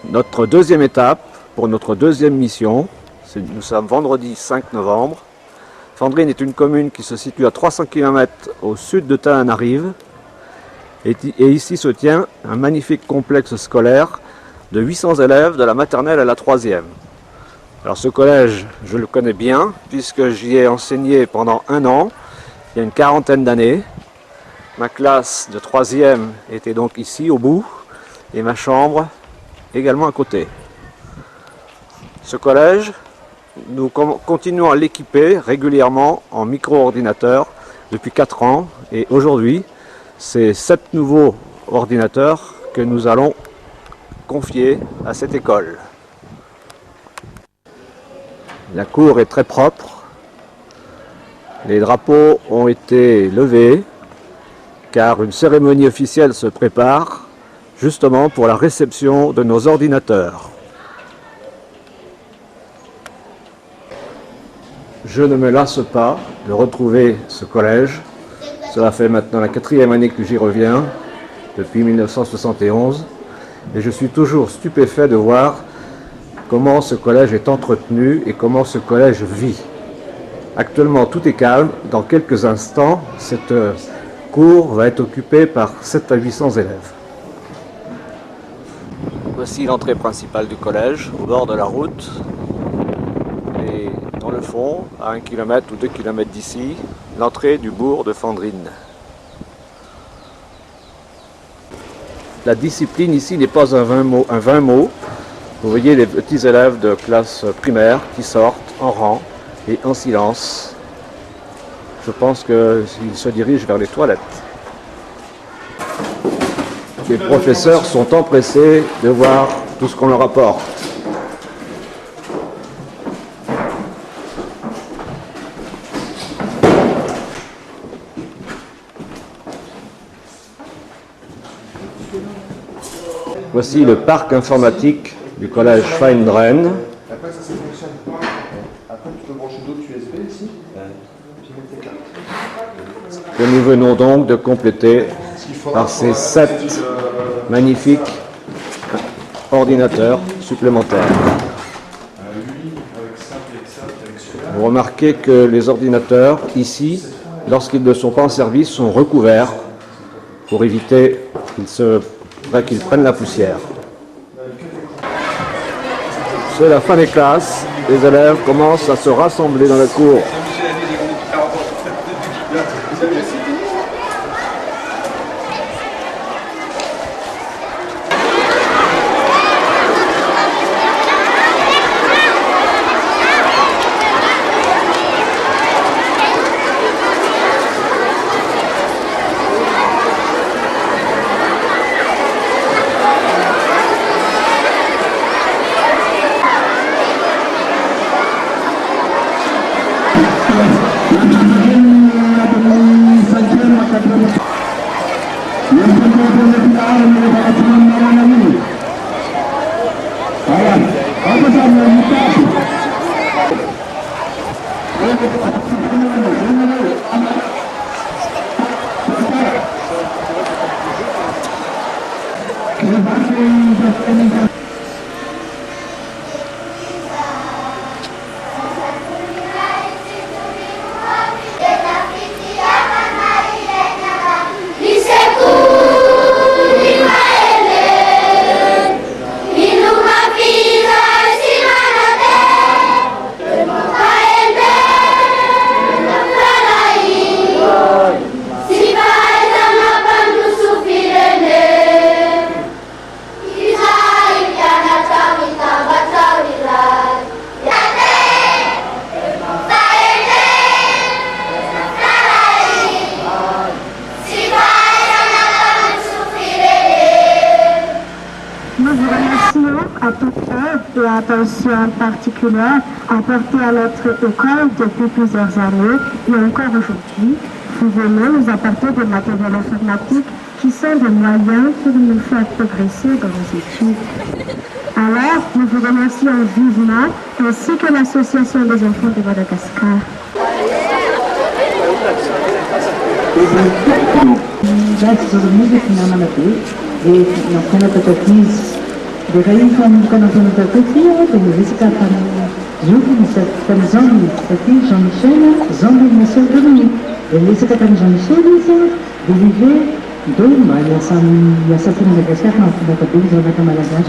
notre deuxième étape pour notre deuxième mission. Nous sommes vendredi 5 novembre. Fandrine est une commune qui se situe à 300 km au sud de Tananarive. Et ici se tient un magnifique complexe scolaire de 800 élèves de la maternelle à la 3e. Alors ce collège, je le connais bien puisque j'y ai enseigné pendant 1 an, il y a une quarantaine d'années. Ma classe de 3e était donc ici au bout et ma chambre également à côté. Ce collège, nous continuons à l'équiper régulièrement en micro-ordinateur depuis 4 ans et aujourd'hui, c'est 7 nouveaux ordinateurs que nous allons confier à cette école. La cour est très propre, les drapeaux ont été levés car une cérémonie officielle se prépare justement pour la réception de nos ordinateurs. Je ne me lasse pas de retrouver ce collège. Cela fait maintenant la 4e année que j'y reviens, depuis 1971, et je suis toujours stupéfait de voir comment ce collège est entretenu et comment ce collège vit. Actuellement, tout est calme. Dans quelques instants, cette cour va être occupée par 700 à 800 élèves. Voici l'entrée principale du collège, au bord de la route. Et dans le fond, à 1 km ou 2 km d'ici, l'entrée du bourg de Fandrine. La discipline ici n'est pas un vain mot. Vous voyez les petits élèves de classe primaire qui sortent en rang et en silence. Je pense qu'ils se dirigent vers les toilettes. Les professeurs sont empressés de voir tout ce qu'on leur apporte. Voici le parc informatique du collège Feindren. Après, ça ne fonctionne pas. Après, tu peux brancher d'autres USB ici. Puis mettre tes cartes. Que nous venons donc de compléter par ces 7 magnifiques ordinateurs supplémentaires. Vous remarquez que les ordinateurs ici, lorsqu'ils ne sont pas en service, sont recouverts pour éviter qu'ils prennent la poussière. C'est la fin des classes, les élèves commencent à se rassembler dans la cour. De l'attention particulière apportée à notre école depuis plusieurs années et encore aujourd'hui, vous venez nous apporter des matériels informatiques qui sont des moyens pour nous faire progresser dans nos études. Alors, nous vous remercions vivement, ainsi que l'Association des enfants de Madagascar. Gratidão muito final na e nós temos a Dekayu kana pembuka kecil, pembuka kami Zoom kami zombie, tapi Jean-Michel, zombie Michel Dominique. Et c'est kami Jean-Michel, Olivier, Dom, il y a certains Madagascar, on a pas de zone à Madagascar.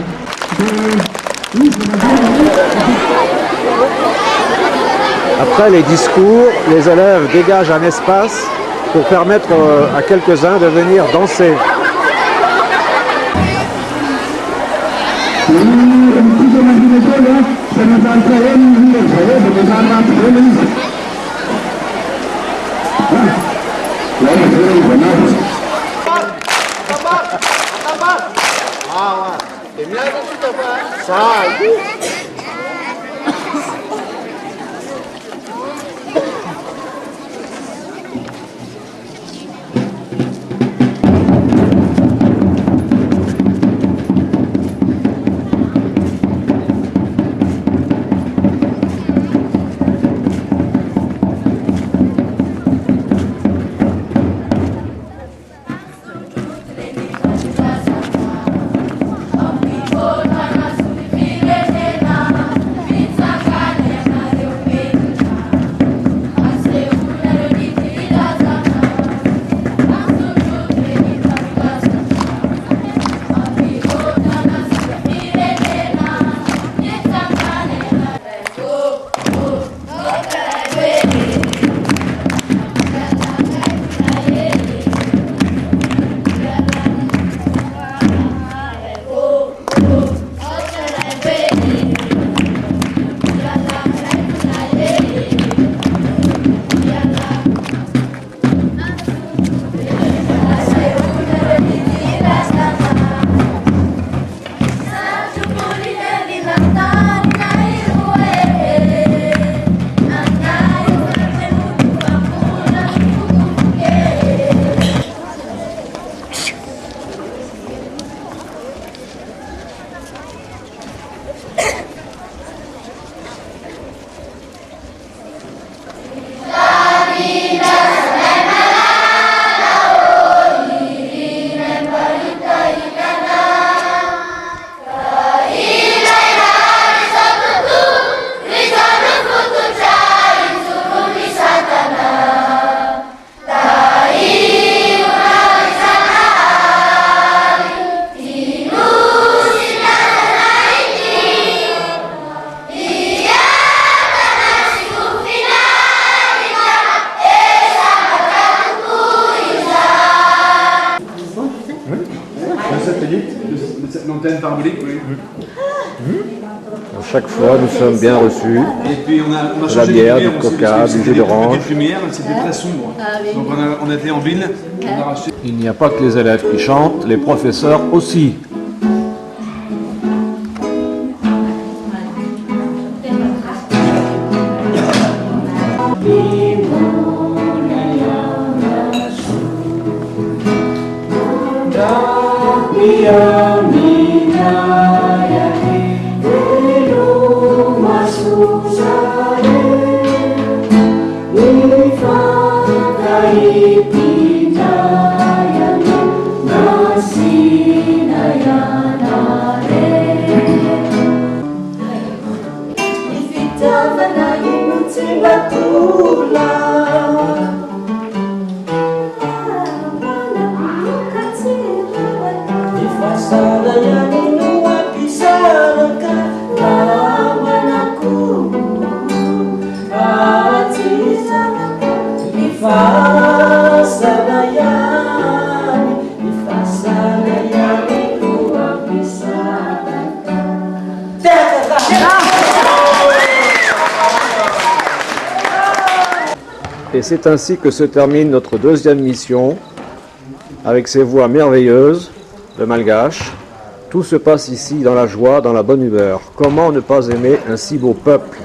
Après les discours, les élèves dégagent un espace pour permettre à quelques-uns de venir danser. L'antenne parabolique, oui. Chaque fois, nous sommes bien reçus. Et puis on a de la bière, du coca, du jus d'orange. Lumière, c'était très sombre. Donc on a été en ville, on a racheté. Il n'y a pas que les élèves qui chantent, les professeurs aussi. Et c'est ainsi que se termine notre deuxième mission, avec ces voix merveilleuses, le malgache. Tout se passe ici dans la joie, dans la bonne humeur. Comment ne pas aimer un si beau peuple ?